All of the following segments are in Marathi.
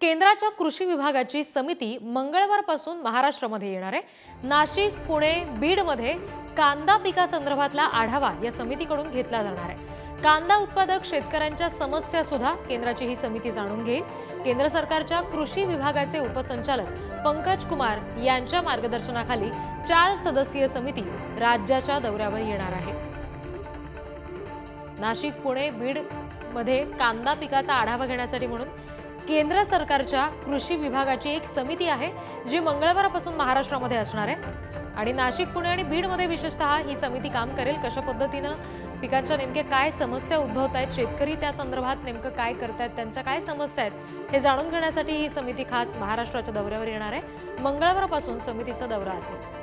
केंद्राच्या कृषी विभागाची समिती मंगळवारपासून महाराष्ट्रामध्ये येणार आहे। नाशिक, पुणे, बीडमध्ये कांदा पिकासंदर्भातला आढावा या समितीकडून घेतला जाणार आहे। कांदा उत्पादक शेतकऱ्यांच्या समस्या सुद्धा केंद्राची ही समिती जाणून घेईल। केंद्र सरकारच्या कृषी विभागाचे उपसंचालक पंकज कुमार यांच्या मार्गदर्शनाखाली 4 सदस्यीय समिती राज्याच्या दौऱ्यावर येणार आहे। नाशिक, पुणे, बीड मध्ये कांदा पिकाचा आढावा घेण्यासाठी म्हणून केंद्र सरकारच्या कृषी विभागाची एक समिती आहे जी मंगळवारपासून महाराष्ट्रामध्ये असणार आहे। आणि नाशिक, पुणे आणि बीड मध्ये विशेषतः ही समिती काम करेल। कशा पद्धतीने पिकांच्या नेमके काय समस्या उद्भवत आहेत, शेतकरी त्या संदर्भात नेमकं काय करतात, त्यांच्या काय समस्या आहेत हे जाणून घेण्यासाठी ही समिती खास महाराष्ट्राच्या दौऱ्यावर येणार आहे। मंगळवारपासून समितीचा दौरा असेल।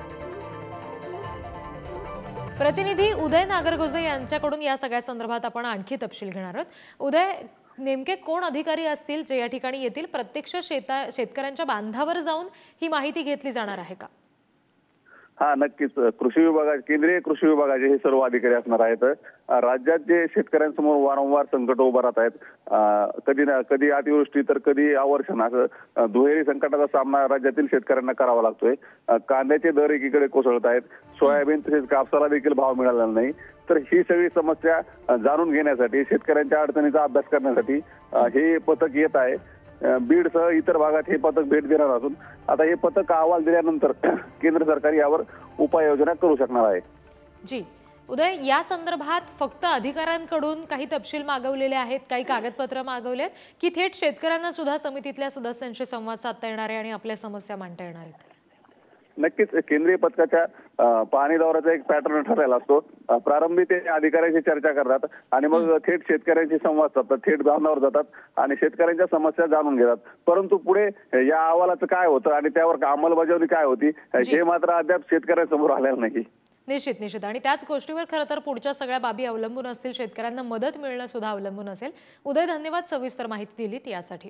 प्रतिनिधी उदय नागरगोजे यांच्याकडून या सगळ्या संदर्भात आपण आणखी तपशील घेणार आहोत। उदय, नेमके कोण अधिकारी असतील जे या ठिकाणी येतील? प्रत्यक्ष शेतकऱ्यांच्या बांधावर जाऊन ही माहिती घेतली जाणार आहे का? हा, नक्कीच। कृषी विभागाचे, केंद्रीय कृषी विभागाचे हे सर्व अधिकारी असणार आहेत। राज्यात जे शेतकऱ्यांसमोर वारंवार संकट उभं राहत आहेत, कधी ना कधी अतिवृष्टी तर कधी अवर्षण, असं दुहेरी संकटाचा सामना राज्यातील शेतकऱ्यांना करावा लागतोय। कांद्याचे दर एकीकडे कोसळत आहेत, सोयाबीन तसेच कापसाला देखील भाव मिळाला नाही। तर ही सगळी समस्या जाणून घेण्यासाठी, शेतकऱ्यांच्या अडचणीचा अभ्यास करण्यासाठी हे पथक येत आहे। बीडसह इतर भागात हे पथक भेट देणार असून आता हे पथक अहवाल दिल्यानंतर केंद्र सरकार यावर उपाययोजना करू शकणार आहे। जी उदय, या संदर्भात फक्त अधिकाऱ्यांकडून काही तपशील मागवलेले आहेत, काही कागदपत्र मागवलेत की थेट शेतकऱ्यांना सुद्धा समितीतल्या सदस्यांशी संवाद साधता येणार आहे आणि आपल्या समस्या मांडता येणार आहेत? नक्कीच केंद्रीय पथकाच्या पाहणी दौऱ्याचा एक पॅटर्न ठरलेला असतो। प्रारंभी ते अधिकाऱ्यांशी चर्चा करतात आणि मग थेट शेतकऱ्यांशी संवाद साधतात, थेट बांधावर जातात आणि शेतकऱ्यांच्या समस्या जाणून घेतात। परंतु पुढे या अहवालाचं काय होतं आणि त्यावर अंमलबजावणी काय होती हे मात्र अद्याप शेतकऱ्यांसमोर आलेलं नाही। निश्चित आणि त्याच गोष्टीवर खरं तर पुढच्या सगळ्या बाबी अवलंबून असतील, शेतकऱ्यांना मदत मिळणं सुद्धा अवलंबून असेल। उदय, धन्यवाद सविस्तर माहिती दिलीत यासाठी।